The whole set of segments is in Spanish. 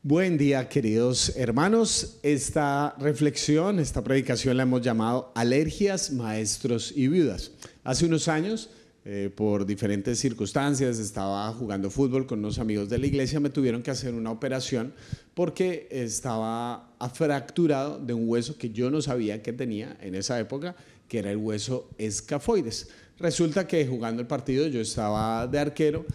Buen día, queridos hermanos. Esta reflexión, esta predicación la hemos llamado Alergias, Maestros y Viudas. Hace unos años, por diferentes circunstancias, estaba jugando fútbol con unos amigos de la iglesia, me tuvieron que hacer una operación porque estaba fracturado de un hueso que yo no sabía que tenía en esa época, que era el hueso escafoides. Resulta que jugando el partido yo estaba de arquero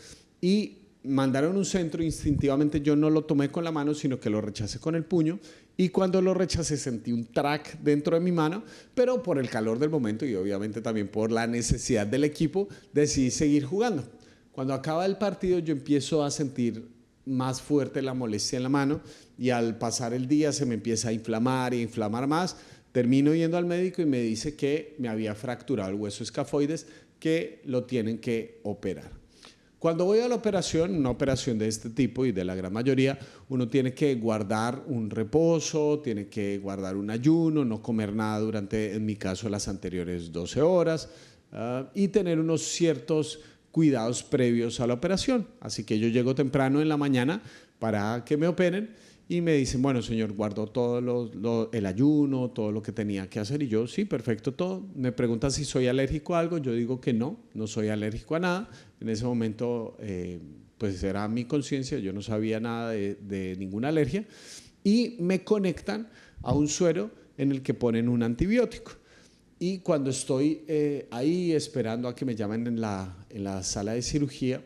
y mandaron un centro, instintivamente yo no lo tomé con la mano, sino que lo rechacé con el puño, y cuando lo rechacé sentí un track dentro de mi mano, pero por el calor del momento y obviamente también por la necesidad del equipo, decidí seguir jugando. Cuando acaba el partido yo empiezo a sentir más fuerte la molestia en la mano y al pasar el día se me empieza a inflamar e inflamar más. Termino yendo al médico y me dice que me había fracturado el hueso escafoides, que lo tienen que operar. Cuando voy a la operación, una operación de este tipo y de la gran mayoría, uno tiene que guardar un reposo, tiene que guardar un ayuno, no comer nada durante, en mi caso, las anteriores 12 horas y tener unos ciertos cuidados previos a la operación. Así que yo llego temprano en la mañana para que me operen y me dicen, bueno, señor, guardó todo el ayuno, todo lo que tenía que hacer. Y yo, sí, perfecto, todo. Me preguntan si soy alérgico a algo. Yo digo que no soy alérgico a nada. En ese momento, pues era mi conciencia, yo no sabía nada de ninguna alergia. Y me conectan a un suero en el que ponen un antibiótico. Y cuando estoy ahí esperando a que me llamen en la sala de cirugía,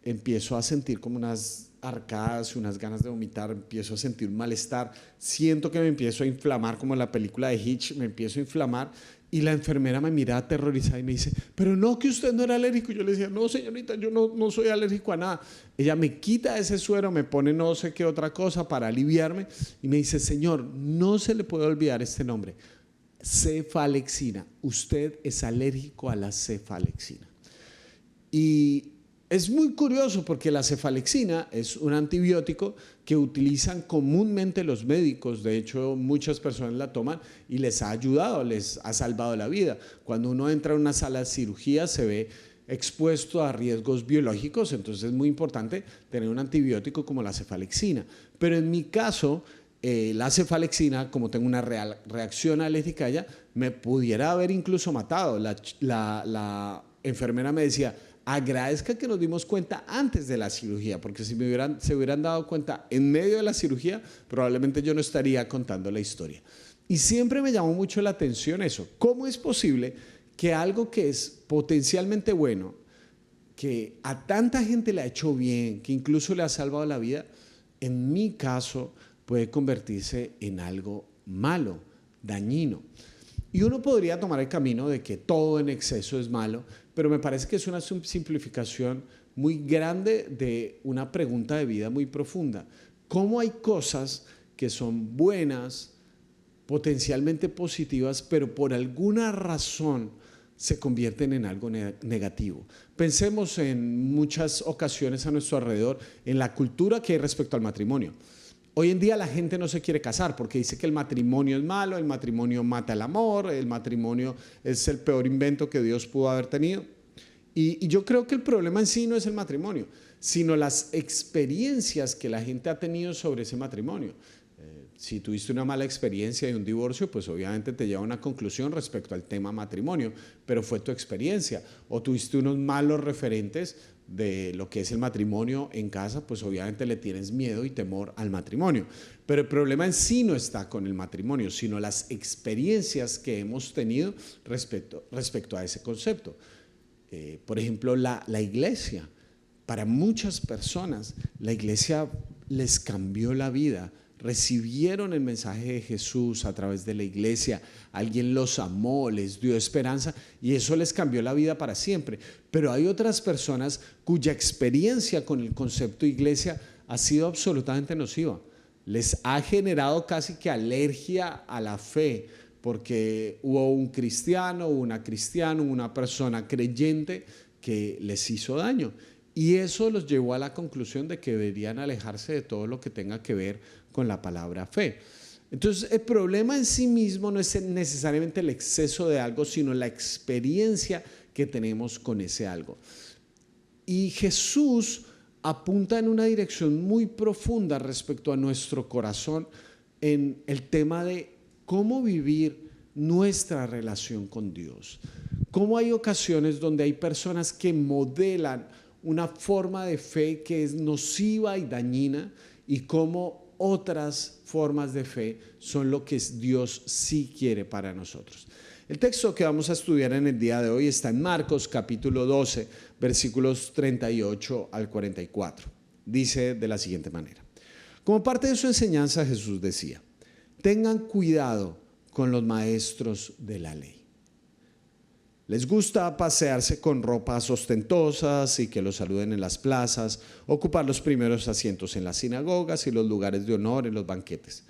empiezo a sentir como unas arcadas, unas ganas de vomitar, empiezo a sentir un malestar, siento que me empiezo a inflamar como en la película de Hitch, me empiezo a inflamar y la enfermera me mira aterrorizada y me dice, pero no, que usted no era alérgico. Yo le decía, no señorita, yo no soy alérgico a nada. Ella me quita ese suero, me pone no sé qué otra cosa para aliviarme y me dice, señor, no se le puede olvidar este nombre, cefalexina, usted es alérgico a la cefalexina. Y es muy curioso porque la cefalexina es un antibiótico que utilizan comúnmente los médicos. De hecho, muchas personas la toman y les ha ayudado, les ha salvado la vida. Cuando uno entra a una sala de cirugía se ve expuesto a riesgos biológicos, entonces es muy importante tener un antibiótico como la cefalexina. Pero en mi caso, la cefalexina, como tengo una reacción alérgica a ella, me pudiera haber incluso matado. La enfermera me decía, agradezca que nos dimos cuenta antes de la cirugía, porque si se hubieran dado cuenta en medio de la cirugía, probablemente yo no estaría contando la historia. Y siempre me llamó mucho la atención eso. ¿Cómo es posible que algo que es potencialmente bueno, que a tanta gente le ha hecho bien, que incluso le ha salvado la vida, en mi caso puede convertirse en algo malo, dañino? Y uno podría tomar el camino de que todo en exceso es malo, pero me parece que es una simplificación muy grande de una pregunta de vida muy profunda. ¿Cómo hay cosas que son buenas, potencialmente positivas, pero por alguna razón se convierten en algo negativo? Pensemos en muchas ocasiones a nuestro alrededor en la cultura que hay respecto al matrimonio. Hoy en día la gente no se quiere casar porque dice que el matrimonio es malo, el matrimonio mata el amor, el matrimonio es el peor invento que Dios pudo haber tenido. Y yo creo que el problema en sí no es el matrimonio, sino las experiencias que la gente ha tenido sobre ese matrimonio. Si tuviste una mala experiencia de un divorcio, pues obviamente te lleva a una conclusión respecto al tema matrimonio, pero fue tu experiencia. O tuviste unos malos referentes de lo que es el matrimonio en casa, pues obviamente le tienes miedo y temor al matrimonio. Pero el problema en sí no está con el matrimonio, sino las experiencias que hemos tenido respecto a ese concepto. Por ejemplo, la iglesia. Para muchas personas, la iglesia les cambió la vida. Recibieron el mensaje de Jesús a través de la iglesia, alguien los amó, les dio esperanza y eso les cambió la vida para siempre. Pero hay otras personas cuya experiencia con el concepto iglesia ha sido absolutamente nociva. Les ha generado casi que alergia a la fe, porque hubo un cristiano, una persona creyente que les hizo daño. Y eso los llevó a la conclusión de que deberían alejarse de todo lo que tenga que ver con la palabra fe. Entonces, el problema en sí mismo no es necesariamente el exceso de algo, sino la experiencia que tenemos con ese algo. Y Jesús apunta en una dirección muy profunda respecto a nuestro corazón en el tema de cómo vivir nuestra relación con Dios. Cómo hay ocasiones donde hay personas que modelan una forma de fe que es nociva y dañina, y cómo otras formas de fe son lo que Dios sí quiere para nosotros. El texto que vamos a estudiar en el día de hoy está en Marcos capítulo 12, versículos 38 al 44. Dice de la siguiente manera: como parte de su enseñanza, Jesús decía: tengan cuidado con los maestros de la ley. Les gusta pasearse con ropas ostentosas y que los saluden en las plazas, ocupar los primeros asientos en las sinagogas y los lugares de honor en los banquetes.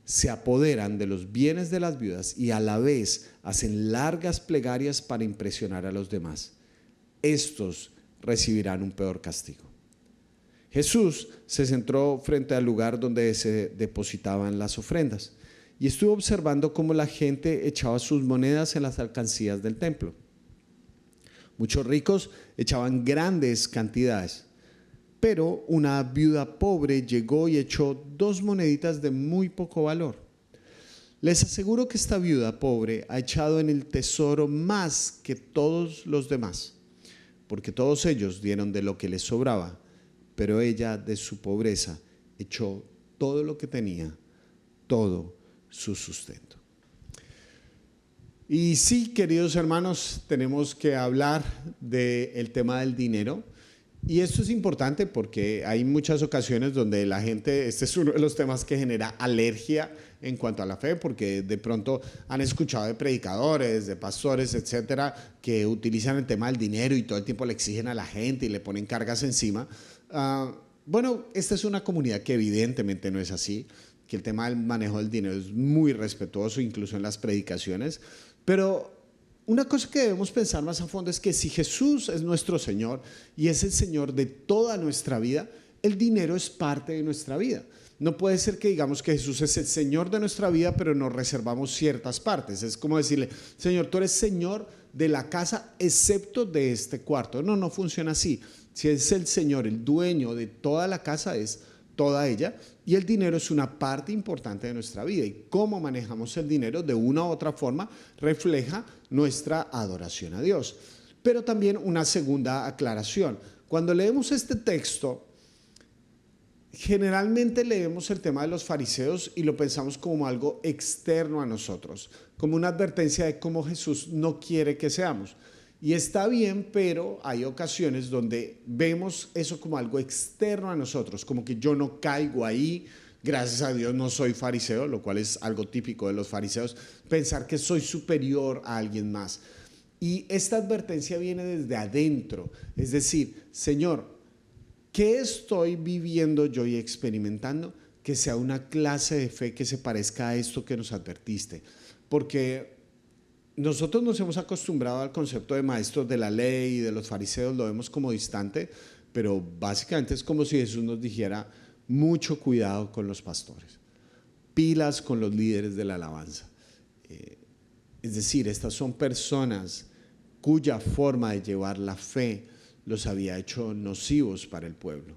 Se apoderan de los bienes de las viudas y a la vez hacen largas plegarias para impresionar a los demás. Estos recibirán un peor castigo. Jesús se sentó frente al lugar donde se depositaban las ofrendas y estuvo observando cómo la gente echaba sus monedas en las alcancías del templo. Muchos ricos echaban grandes cantidades, pero una viuda pobre llegó y echó 2 moneditas de muy poco valor. Les aseguro que esta viuda pobre ha echado en el tesoro más que todos los demás, porque todos ellos dieron de lo que les sobraba, pero ella de su pobreza echó todo lo que tenía, todo su sustento. Y sí, queridos hermanos, tenemos que hablar del tema del dinero. Y esto es importante porque hay muchas ocasiones donde la gente, este es uno de los temas que genera alergia en cuanto a la fe, porque de pronto han escuchado de predicadores, de pastores, etcétera, que utilizan el tema del dinero y todo el tiempo le exigen a la gente y le ponen cargas encima. Bueno, esta es una comunidad que evidentemente no es así, que el tema del manejo del dinero es muy respetuoso, incluso en las predicaciones, pero una cosa que debemos pensar más a fondo es que si Jesús es nuestro Señor y es el Señor de toda nuestra vida, el dinero es parte de nuestra vida. No puede ser que digamos que Jesús es el Señor de nuestra vida, pero nos reservamos ciertas partes. Es como decirle: Señor, tú eres Señor de la casa excepto de este cuarto. No, no funciona así. Si es el Señor, el dueño de toda la casa, es toda ella, y el dinero es una parte importante de nuestra vida, y cómo manejamos el dinero de una u otra forma refleja nuestra adoración a Dios. Pero también una segunda aclaración: cuando leemos este texto, generalmente leemos el tema de los fariseos y lo pensamos como algo externo a nosotros, como una advertencia de cómo Jesús no quiere que seamos. Y está bien, pero hay ocasiones donde vemos eso como algo externo a nosotros, como que yo no caigo ahí, gracias a Dios no soy fariseo, lo cual es algo típico de los fariseos, pensar que soy superior a alguien más. Y esta advertencia viene desde adentro, es decir, Señor, ¿qué estoy viviendo yo y experimentando que sea una clase de fe que se parezca a esto que nos advertiste? Porque nosotros nos hemos acostumbrado al concepto de maestros de la ley y de los fariseos, lo vemos como distante, pero básicamente es como si Jesús nos dijera: mucho cuidado con los pastores, pilas con los líderes de la alabanza. Es decir, estas son personas cuya forma de llevar la fe los había hecho nocivos para el pueblo.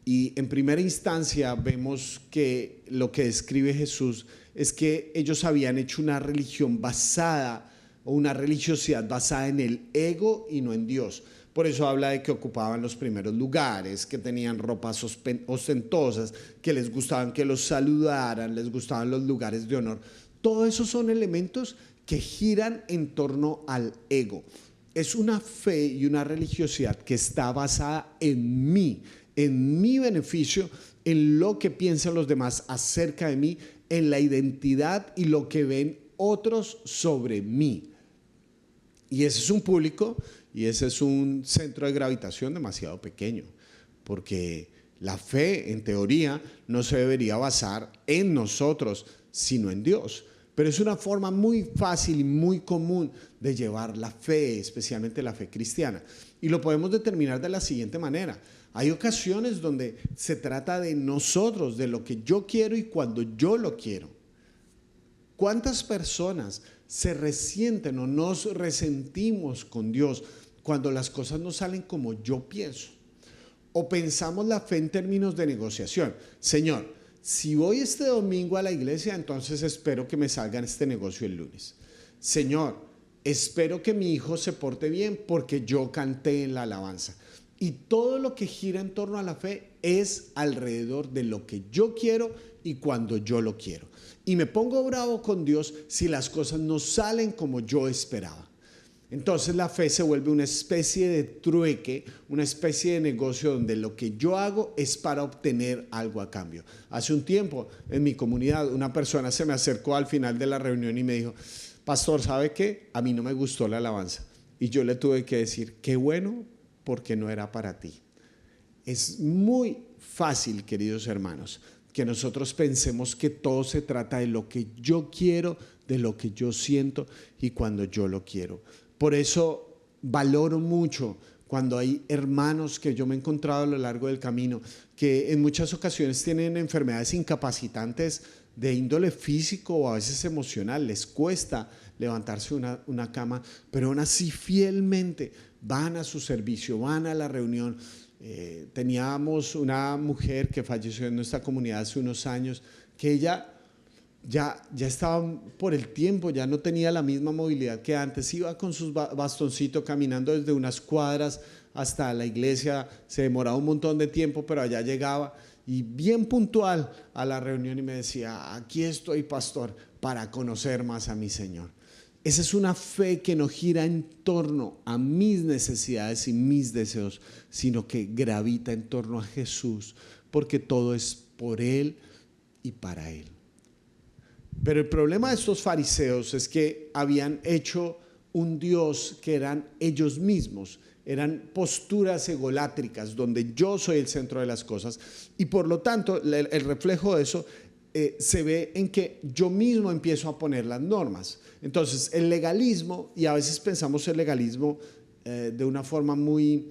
Y en primera instancia vemos que lo que describe Jesús es que ellos habían hecho una religión basada, o una religiosidad basada en el ego y no en Dios. Por eso habla de que ocupaban los primeros lugares, que tenían ropas ostentosas, que les gustaban que los saludaran, les gustaban los lugares de honor. Todos esos son elementos que giran en torno al ego. Es una fe y una religiosidad que está basada en mi beneficio, en lo que piensan los demás acerca de mí, en la identidad y lo que ven otros sobre mí. Y ese es un público y ese es un centro de gravitación demasiado pequeño, porque la fe, en teoría, no se debería basar en nosotros, sino en Dios. Pero es una forma muy fácil y muy común de llevar la fe, especialmente la fe cristiana. Y lo podemos determinar de la siguiente manera: hay ocasiones donde se trata de nosotros, de lo que yo quiero y cuando yo lo quiero. ¿Cuántas personas se resienten o nos resentimos con Dios cuando las cosas no salen como yo pienso? o pensamos la fe en términos de negociación. Señor, si voy este domingo a la iglesia, entonces espero que me salga este negocio el lunes. Señor, espero que mi hijo se porte bien porque yo canté en la alabanza. Y todo lo que gira en torno a la fe es alrededor de lo que yo quiero y cuando yo lo quiero. Y me pongo bravo con Dios si las cosas no salen como yo esperaba. Entonces la fe se vuelve una especie de trueque, una especie de negocio donde lo que yo hago es para obtener algo a cambio. Hace un tiempo en mi comunidad una persona se me acercó al final de la reunión y me dijo: pastor, ¿sabe qué? A mí no me gustó la alabanza. Y yo le tuve que decir: qué bueno, porque no era para ti. Es muy fácil, queridos hermanos, que nosotros pensemos que todo se trata de lo que yo quiero, de lo que yo siento y cuando yo lo quiero. Por eso valoro mucho cuando hay hermanos que yo me he encontrado a lo largo del camino que en muchas ocasiones tienen enfermedades incapacitantes de índole físico o a veces emocional. Les cuesta levantarse una cama, pero aún así fielmente van a su servicio, van a la reunión. Teníamos una mujer que falleció en nuestra comunidad hace unos años, que ella ya estaba por el tiempo, ya no tenía la misma movilidad que antes. Iba con sus bastoncitos caminando desde unas cuadras hasta la iglesia, se demoraba un montón de tiempo, pero allá llegaba y bien puntual a la reunión y me decía: aquí estoy, pastor, para conocer más a mi Señor. Esa es una fe que no gira en torno a mis necesidades y mis deseos, sino que gravita en torno a Jesús, porque todo es por Él y para Él. Pero el problema de estos fariseos es que habían hecho un Dios que eran ellos mismos, eran posturas egolátricas donde yo soy el centro de las cosas, y por lo tanto el reflejo de eso se ve en que yo mismo empiezo a poner las normas. Entonces el legalismo, y a veces pensamos el legalismo de una forma muy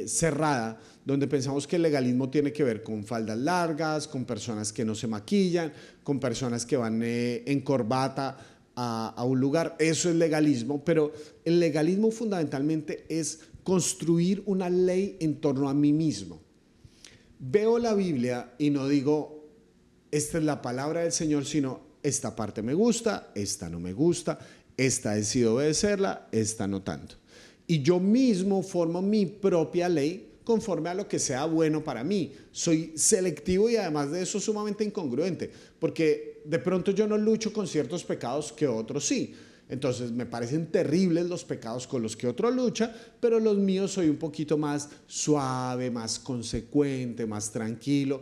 cerrada, donde pensamos que el legalismo tiene que ver con faldas largas, con personas que no se maquillan, con personas que van en corbata a un lugar. Eso es legalismo, pero el legalismo fundamentalmente es construir una ley en torno a mí mismo. Veo la Biblia y no digo: esta es la palabra del Señor, sino esta parte me gusta, esta no me gusta, esta decido obedecerla, esta no tanto. Y yo mismo formo mi propia ley conforme a lo que sea bueno para mí. Soy selectivo y además de eso sumamente incongruente, porque de pronto yo no lucho con ciertos pecados que otros sí. Entonces me parecen terribles los pecados con los que otro lucha, pero los míos soy un poquito más suave, más consecuente, más tranquilo.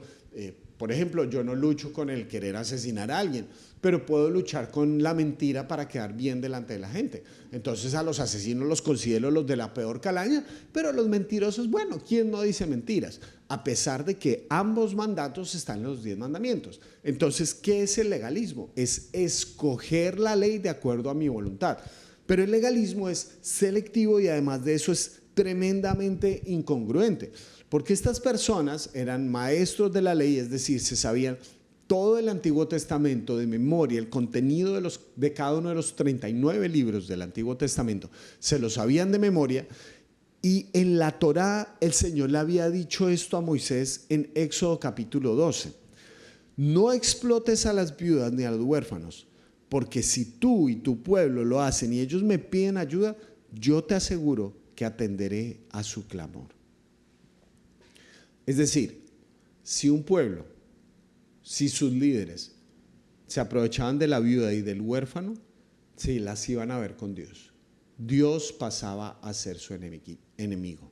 Por ejemplo, yo no lucho con el querer asesinar a alguien, pero puedo luchar con la mentira para quedar bien delante de la gente. Entonces a los asesinos los considero los de la peor calaña, pero los mentirosos, bueno, ¿quién no dice mentiras? A pesar de que ambos mandatos están en los 10 mandamientos. Entonces, ¿qué es el legalismo? Es escoger la ley de acuerdo a mi voluntad. Pero el legalismo es selectivo y además de eso es tremendamente incongruente. Porque estas personas eran maestros de la ley, es decir, se sabían todo el Antiguo Testamento de memoria, el contenido de cada uno de los 39 libros del Antiguo Testamento, se lo sabían de memoria. Y en la Torá el Señor le había dicho esto a Moisés en Éxodo capítulo 12. No explotes a las viudas ni a los huérfanos, porque si tú y tu pueblo lo hacen y ellos me piden ayuda, yo te aseguro que atenderé a su clamor. Es decir, si un pueblo, si sus líderes se aprovechaban de la viuda y del huérfano, sí, las iban a ver con Dios. Dios pasaba a ser su enemigo.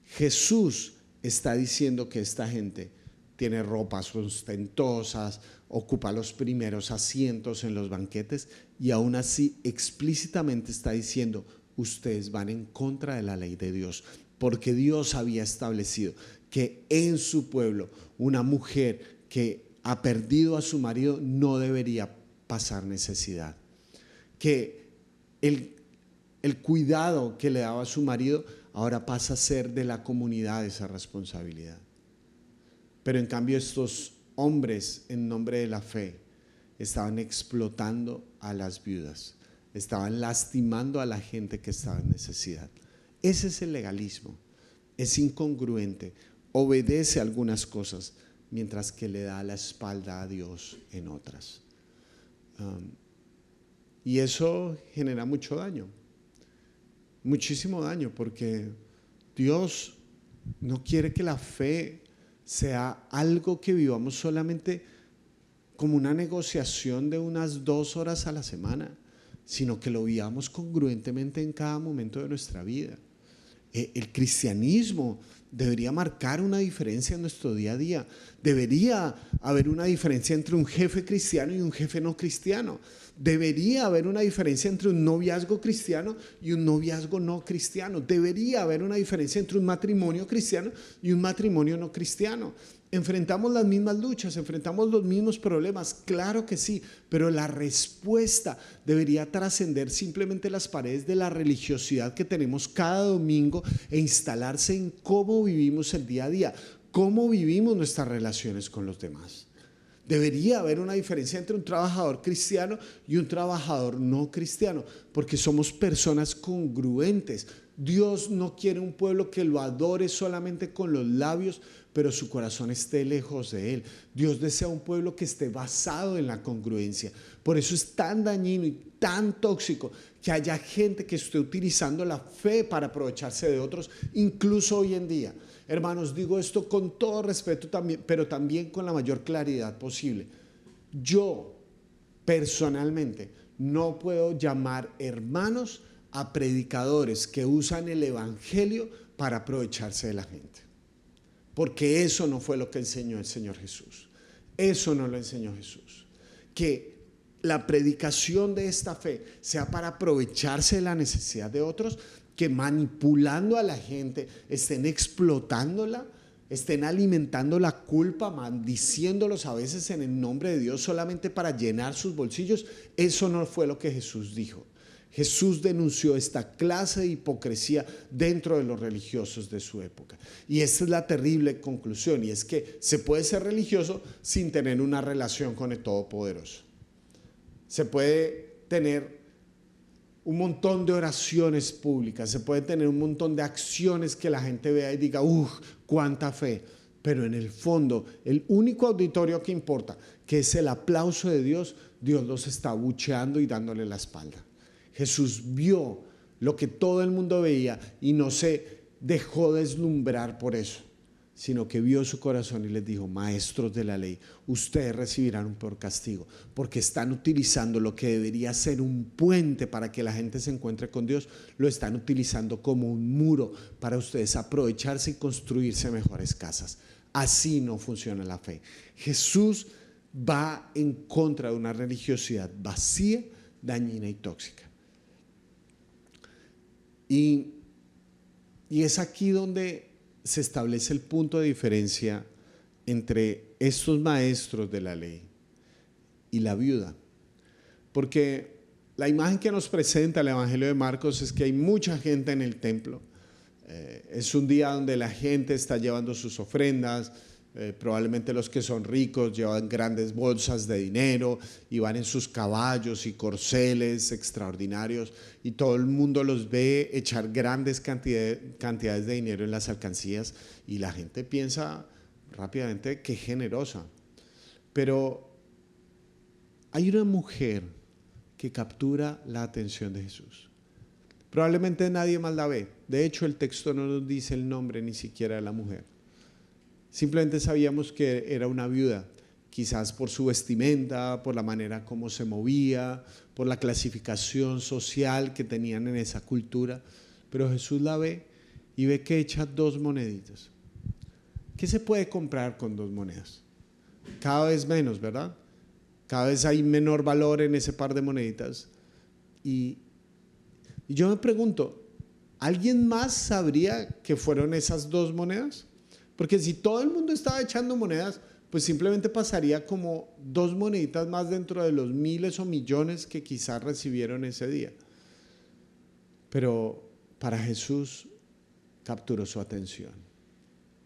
Jesús está diciendo que esta gente tiene ropas ostentosas, ocupa los primeros asientos en los banquetes y aún así explícitamente está diciendo: ustedes van en contra de la ley de Dios, porque Dios había establecido que en su pueblo una mujer que ha perdido a su marido no debería pasar necesidad, que el cuidado que le daba a su marido ahora pasa a ser de la comunidad esa responsabilidad. Pero en cambio estos hombres, en nombre de la fe, estaban explotando a las viudas, estaban lastimando a la gente que estaba en necesidad. Ese es el legalismo. es incongruente, obedece algunas cosas, mientras que le da la espalda a Dios en otras. Y eso genera mucho daño, muchísimo daño, porque Dios no quiere que la fe sea algo que vivamos solamente como una negociación de unas 2 horas a la semana, sino que lo vivamos congruentemente en cada momento de nuestra vida. El cristianismo debería marcar una diferencia en nuestro día a día. Debería haber una diferencia entre un jefe cristiano y un jefe no cristiano. Debería haber una diferencia entre un noviazgo cristiano y un noviazgo no cristiano. Debería haber una diferencia entre un matrimonio cristiano y un matrimonio no cristiano. ¿Enfrentamos las mismas luchas? ¿Enfrentamos los mismos problemas? Claro que sí, pero la respuesta debería trascender simplemente las paredes de la religiosidad que tenemos cada domingo e instalarse en cómo vivimos el día a día, cómo vivimos nuestras relaciones con los demás. Debería haber una diferencia entre un trabajador cristiano y un trabajador no cristiano, porque somos personas congruentes. Dios no quiere un pueblo que lo adore solamente con los labios, pero su corazón esté lejos de él. Dios desea un pueblo que esté basado en la congruencia. Por eso es tan dañino y tan tóxico que haya gente que esté utilizando la fe para aprovecharse de otros, incluso hoy en día. Hermanos, digo esto con todo respeto también, pero también con la mayor claridad posible. Yo, personalmente, no puedo llamar hermanos a predicadores que usan el evangelio para aprovecharse de la gente. Porque eso no fue lo que enseñó el Señor Jesús. Eso no lo enseñó Jesús. Que la predicación de esta fe sea para aprovecharse de la necesidad de otros, que manipulando a la gente estén explotándola, estén alimentando la culpa, maldiciéndolos a veces en el nombre de Dios solamente para llenar sus bolsillos. Eso no fue lo que Jesús dijo. Jesús denunció esta clase de hipocresía dentro de los religiosos de su época. Y esta es la terrible conclusión, y es que se puede ser religioso sin tener una relación con el Todopoderoso. Se puede tener un montón de oraciones públicas, se puede tener un montón de acciones que la gente vea y diga, cuánta fe. Pero en el fondo, el único auditorio que importa, que es el aplauso de Dios, Dios los está abucheando y dándole la espalda. Jesús vio lo que todo el mundo veía y no se dejó deslumbrar por eso, sino que vio su corazón y les dijo, maestros de la ley, ustedes recibirán un peor castigo, porque están utilizando lo que debería ser un puente para que la gente se encuentre con Dios, lo están utilizando como un muro para ustedes aprovecharse y construirse mejores casas. Así no funciona la fe. Jesús va en contra de una religiosidad vacía, dañina y tóxica. Y es aquí donde se establece el punto de diferencia entre estos maestros de la ley y la viuda. Porque la imagen que nos presenta el Evangelio de Marcos es que hay mucha gente en el templo. Es un día donde la gente está llevando sus ofrendas. Probablemente los que son ricos llevan grandes bolsas de dinero y van en sus caballos y corceles extraordinarios, y todo el mundo los ve echar grandes cantidades de dinero en las alcancías, y la gente piensa rápidamente qué generosa. Pero hay una mujer que captura la atención de Jesús. Probablemente nadie más la ve. De hecho, el texto no nos dice el nombre ni siquiera de la mujer. Simplemente sabíamos que era una viuda, quizás por su vestimenta, por la manera como se movía, por la clasificación social que tenían en esa cultura. Pero Jesús la ve y ve que echa 2 moneditas. ¿Qué se puede comprar con 2 monedas? Cada vez menos, ¿verdad? Cada vez hay menor valor en ese par de moneditas. Y yo me pregunto, ¿alguien más sabría que fueron esas 2 monedas? Porque si todo el mundo estaba echando monedas, pues simplemente pasaría como 2 moneditas más dentro de los miles o millones que quizás recibieron ese día. Pero para Jesús capturó su atención.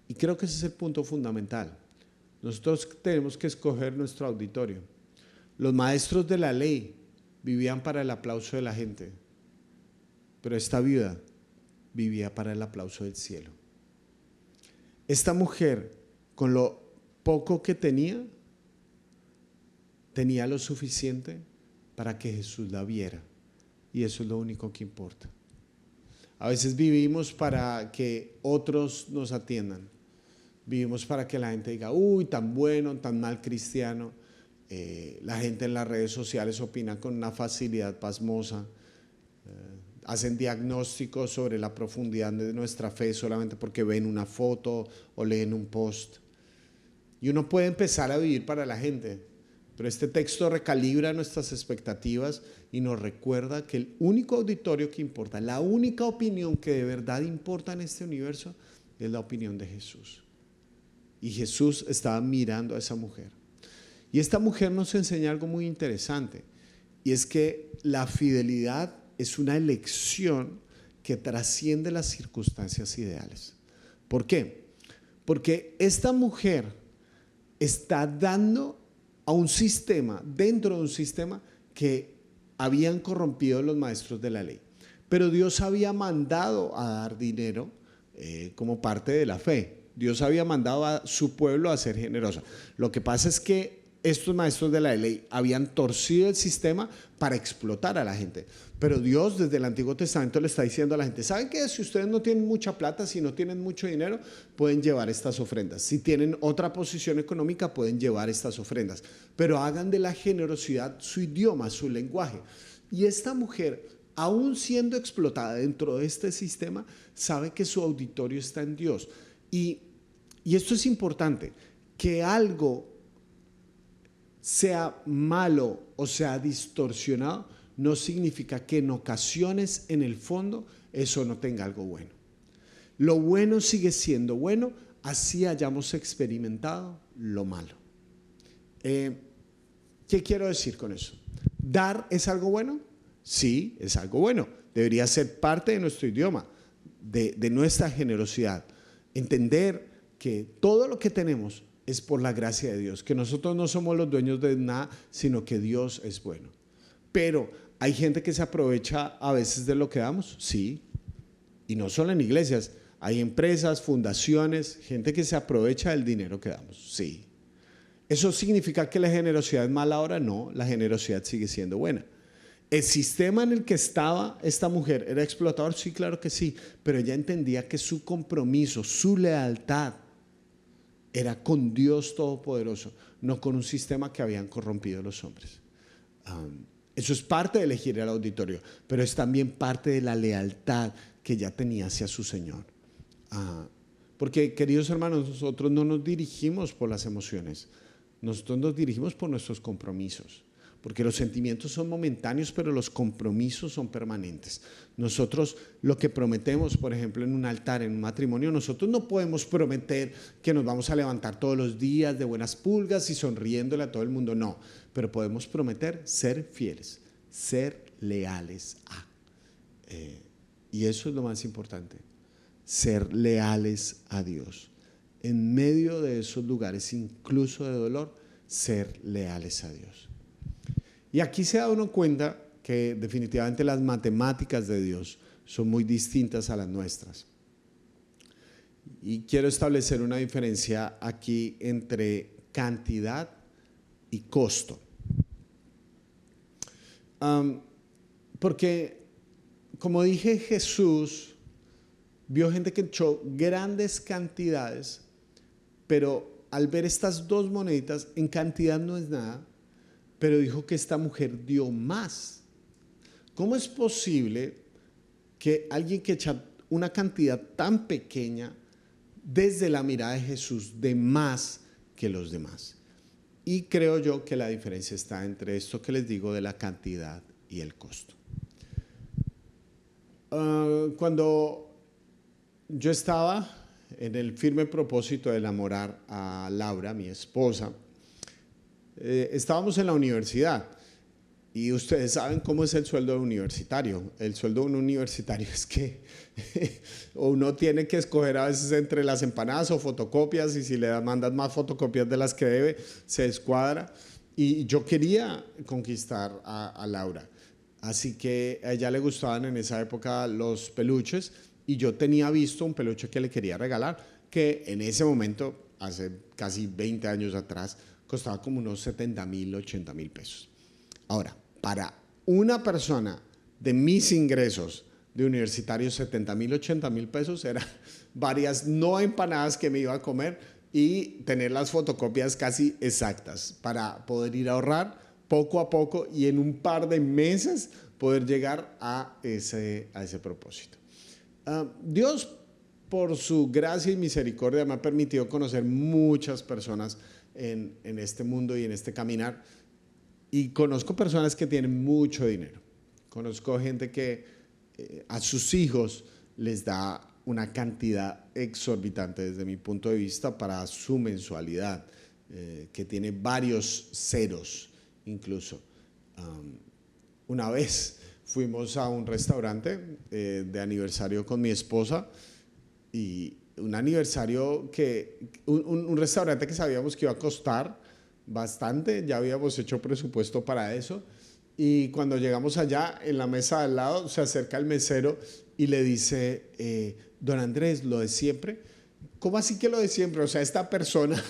Y creo que ese es el punto fundamental. Nosotros tenemos que escoger nuestro auditorio. Los maestros de la ley vivían para el aplauso de la gente, pero esta viuda vivía para el aplauso del cielo. Esta mujer, con lo poco que tenía lo suficiente para que Jesús la viera. Y eso es lo único que importa. A veces vivimos para que otros nos atiendan. Vivimos para que la gente diga, uy, tan bueno, tan mal cristiano. La gente en las redes sociales opina con una facilidad pasmosa. Hacen diagnósticos sobre la profundidad de nuestra fe solamente porque ven una foto o leen un post. Y uno puede empezar a vivir para la gente, pero este texto recalibra nuestras expectativas y nos recuerda que el único auditorio que importa, la única opinión que de verdad importa en este universo es la opinión de Jesús. Y Jesús estaba mirando a esa mujer. Y esta mujer nos enseña algo muy interesante, y es que la fidelidad es una elección que trasciende las circunstancias ideales. ¿Por qué? Porque esta mujer está dando a un sistema, dentro de un sistema que habían corrompido los maestros de la ley. Pero Dios había mandado a dar dinero como parte de la fe. Dios había mandado a su pueblo a ser generoso. Lo que pasa es que estos maestros de la ley habían torcido el sistema para explotar a la gente. Pero Dios desde el Antiguo Testamento le está diciendo a la gente, ¿saben qué? Si ustedes no tienen mucha plata, si no tienen mucho dinero, pueden llevar estas ofrendas. Si tienen otra posición económica, pueden llevar estas ofrendas. Pero hagan de la generosidad su idioma, su lenguaje. Y esta mujer, aún siendo explotada dentro de este sistema, sabe que su auditorio está en Dios. Y esto es importante, que algo sea malo o sea distorsionado, no significa que en ocasiones, en el fondo, eso no tenga algo bueno. Lo bueno sigue siendo bueno, así hayamos experimentado lo malo. ¿Qué quiero decir con eso? ¿Dar es algo bueno? Sí, es algo bueno. Debería ser parte de nuestro idioma, de nuestra generosidad. Entender que todo lo que tenemos es por la gracia de Dios, que nosotros no somos los dueños de nada, sino que Dios es bueno. Pero hay gente que se aprovecha a veces de lo que damos, sí, y no solo en iglesias, hay empresas, fundaciones, gente que se aprovecha del dinero que damos, sí. ¿Eso significa que la generosidad es mala ahora? No, la generosidad sigue siendo buena. ¿El sistema en el que estaba esta mujer era explotador? Sí, claro que sí, pero ella entendía que su compromiso, su lealtad era con Dios Todopoderoso, no con un sistema que habían corrompido los hombres. Eso es parte de elegir el auditorio, pero es también parte de la lealtad que ella tenía hacia su Señor. Porque, queridos hermanos, nosotros no nos dirigimos por las emociones, nosotros nos dirigimos por nuestros compromisos. Porque los sentimientos son momentáneos, pero los compromisos son permanentes. Nosotros lo que prometemos, por ejemplo, en un altar, en un matrimonio, nosotros no podemos prometer que nos vamos a levantar todos los días de buenas pulgas y sonriéndole a todo el mundo, no. Pero podemos prometer ser fieles, ser leales a. Y eso es lo más importante, ser leales a Dios. En medio de esos lugares, incluso de dolor, ser leales a Dios. Y aquí se da uno cuenta que definitivamente las matemáticas de Dios son muy distintas a las nuestras. Y quiero establecer una diferencia aquí entre cantidad y costo. Porque, como dije, Jesús vio gente que echó grandes cantidades, pero al ver estas dos moneditas, en cantidad no es nada, pero dijo que esta mujer dio más. ¿Cómo es posible que alguien que echa una cantidad tan pequeña, desde la mirada de Jesús, dé más que los demás? Y creo yo que la diferencia está entre esto que les digo de la cantidad y el costo. Cuando yo estaba en el firme propósito de enamorar a Laura, mi esposa, estábamos en la universidad y ustedes saben cómo es el sueldo de un universitario. El sueldo de un universitario es que uno tiene que escoger a veces entre las empanadas o fotocopias, y si le mandan más fotocopias de las que debe, se descuadra. Y yo quería conquistar a Laura, así que a ella le gustaban en esa época los peluches y yo tenía visto un peluche que le quería regalar. que en ese momento, hace casi 20 años atrás, costaba como unos 70,000, 80,000 pesos. Ahora, para una persona de mis ingresos de universitario, 70,000, 80,000 pesos era varias no empanadas que me iba a comer y tener las fotocopias casi exactas para poder ir a ahorrar poco a poco y en un par de meses poder llegar a ese propósito. Dios, por su gracia y misericordia, me ha permitido conocer muchas personas en este mundo y en este caminar. Y conozco personas que tienen mucho dinero. Conozco gente que a sus hijos les da una cantidad exorbitante desde mi punto de vista para su mensualidad, que tiene varios ceros incluso. Una vez fuimos a un restaurante de aniversario con mi esposa y un aniversario un restaurante que sabíamos que iba a costar bastante, ya habíamos hecho presupuesto para eso y cuando llegamos allá en la mesa de al lado se acerca el mesero y le dice, don Andrés, ¿lo de siempre? ¿Cómo así que lo de siempre? O sea, esta persona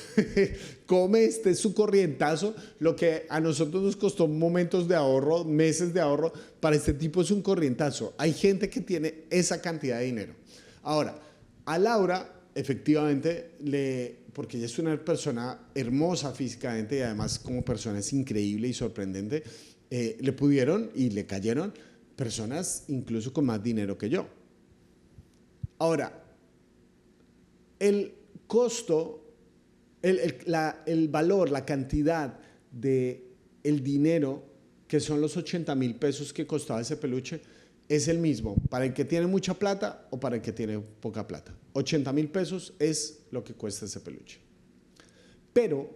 come su corrientazo, lo que a nosotros nos costó momentos de ahorro, meses de ahorro, para este tipo es un corrientazo. Hay gente que tiene esa cantidad de dinero. Ahora, a Laura, efectivamente, porque ella es una persona hermosa físicamente y además como persona es increíble y sorprendente, le pudieron y le cayeron personas incluso con más dinero que yo. Ahora, el costo, el valor, la cantidad del dinero que son los 80,000 pesos que costaba ese peluche es el mismo para el que tiene mucha plata o para el que tiene poca plata. 80,000 pesos es lo que cuesta ese peluche. Pero,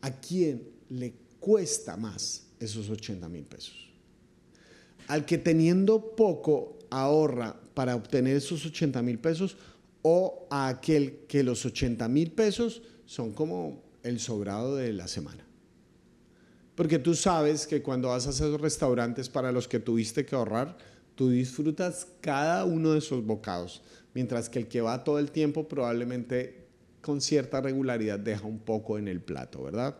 ¿a quién le cuesta más esos 80,000 pesos? Al que teniendo poco ahorra para obtener esos 80,000 pesos o a aquel que los 80,000 pesos son como el sobrado de la semana. Porque tú sabes que cuando vas a esos restaurantes para los que tuviste que ahorrar, tú disfrutas cada uno de esos bocados, mientras que el que va todo el tiempo probablemente con cierta regularidad deja un poco en el plato, ¿verdad?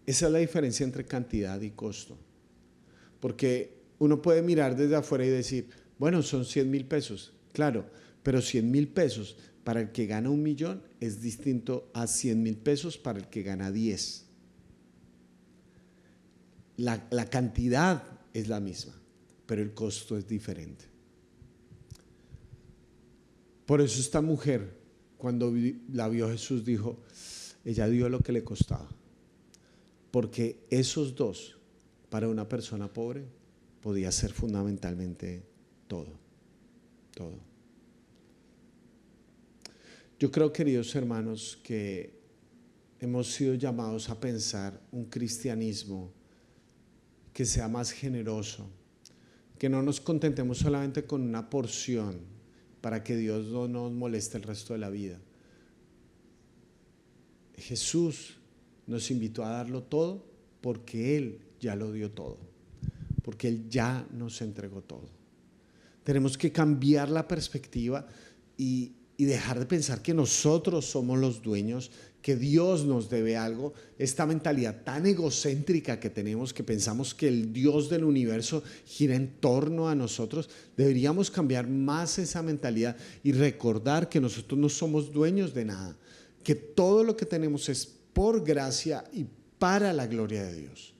Esa es la diferencia entre cantidad y costo. Porque uno puede mirar desde afuera y decir, bueno, son 100,000 pesos, claro, pero 100,000 pesos para el que gana 1,000,000 es distinto a 100,000 pesos para el que gana 10. La cantidad es la misma, pero el costo es diferente. Por eso esta mujer, cuando la vio Jesús, dijo, ella dio lo que le costaba. Porque esos dos, para una persona pobre, podía ser fundamentalmente todo. Todo. Yo creo, queridos hermanos, que hemos sido llamados a pensar un cristianismo que sea más generoso, que no nos contentemos solamente con una porción para que Dios no nos moleste el resto de la vida. Jesús nos invitó a darlo todo porque Él ya lo dio todo, porque Él ya nos entregó todo. Tenemos que cambiar la perspectiva y dejar de pensar que nosotros somos los dueños, que Dios nos debe algo. Esta mentalidad tan egocéntrica que tenemos, que pensamos que el Dios del universo gira en torno a nosotros, deberíamos cambiar más esa mentalidad y recordar que nosotros no somos dueños de nada, que todo lo que tenemos es por gracia y para la gloria de Dios.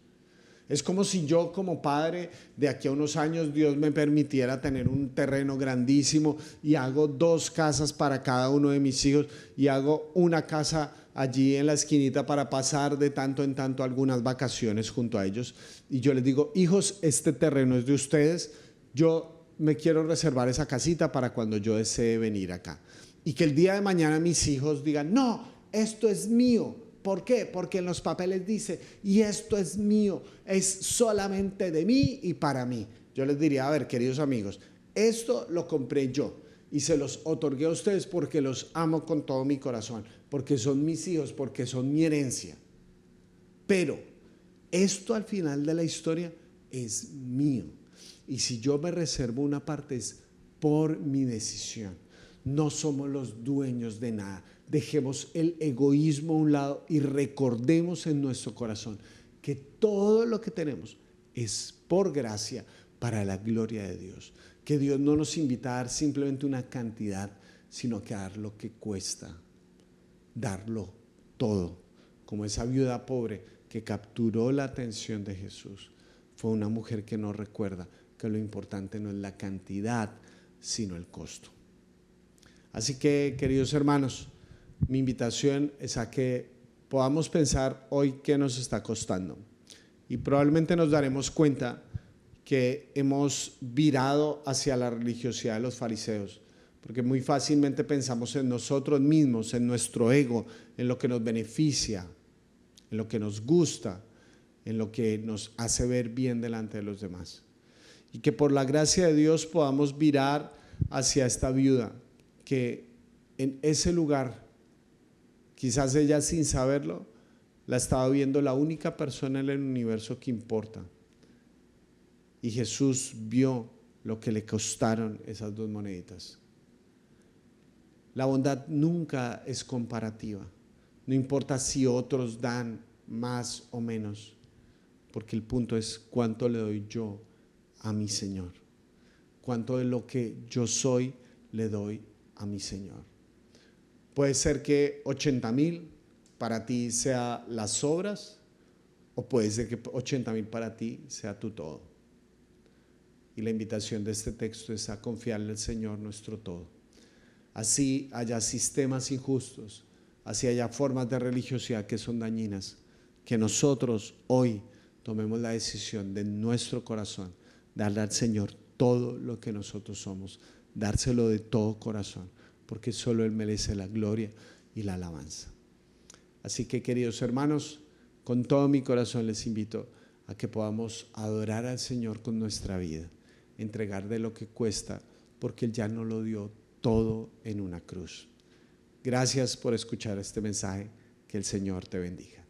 Es como si yo como padre de aquí a unos años Dios me permitiera tener un terreno grandísimo y hago 2 casas para cada uno de mis hijos y hago una casa allí en la esquinita para pasar de tanto en tanto algunas vacaciones junto a ellos. Y yo les digo, hijos, este terreno es de ustedes, yo me quiero reservar esa casita para cuando yo desee venir acá. Y que el día de mañana mis hijos digan, no, esto es mío. ¿Por qué? Porque en los papeles dice, y esto es mío, es solamente de mí y para mí. Yo les diría, a ver, queridos amigos, esto lo compré yo y se los otorgué a ustedes porque los amo con todo mi corazón, porque son mis hijos, porque son mi herencia. Pero esto al final de la historia es mío. Y si yo me reservo una parte es por mi decisión. No somos los dueños de nada. Dejemos el egoísmo a un lado y recordemos en nuestro corazón que todo lo que tenemos es por gracia para la gloria de Dios. Que Dios no nos invita a dar simplemente una cantidad, sino que a dar lo que cuesta, darlo todo. Como esa viuda pobre que capturó la atención de Jesús. Fue una mujer que nos recuerda que lo importante no es la cantidad, sino el costo. Así que, queridos hermanos, mi invitación es a que podamos pensar hoy qué nos está costando. Y probablemente nos daremos cuenta que hemos virado hacia la religiosidad de los fariseos, porque muy fácilmente pensamos en nosotros mismos, en nuestro ego, en lo que nos beneficia, en lo que nos gusta, en lo que nos hace ver bien delante de los demás. Y que por la gracia de Dios podamos virar hacia esta viuda, que en ese lugar, quizás ella sin saberlo, la estaba viendo la única persona en el universo que importa. Y Jesús vio lo que le costaron esas 2 moneditas. La bondad nunca es comparativa. No importa si otros dan más o menos, porque el punto es cuánto le doy yo a mi Señor. Cuánto de lo que yo soy le doy a mi Señor. Puede ser que 80,000 para ti sea las obras, o puede ser que 80,000 para ti sea tu todo. Y la invitación de este texto es a confiarle al Señor nuestro todo. Así haya sistemas injustos, así haya formas de religiosidad que son dañinas, que nosotros hoy tomemos la decisión de nuestro corazón, darle al Señor todo lo que nosotros somos, dárselo de todo corazón, porque solo Él merece la gloria y la alabanza. Así que, queridos hermanos, con todo mi corazón les invito a que podamos adorar al Señor con nuestra vida, entregar de lo que cuesta, porque Él ya nos lo dio todo en una cruz. Gracias por escuchar este mensaje. Que el Señor te bendiga.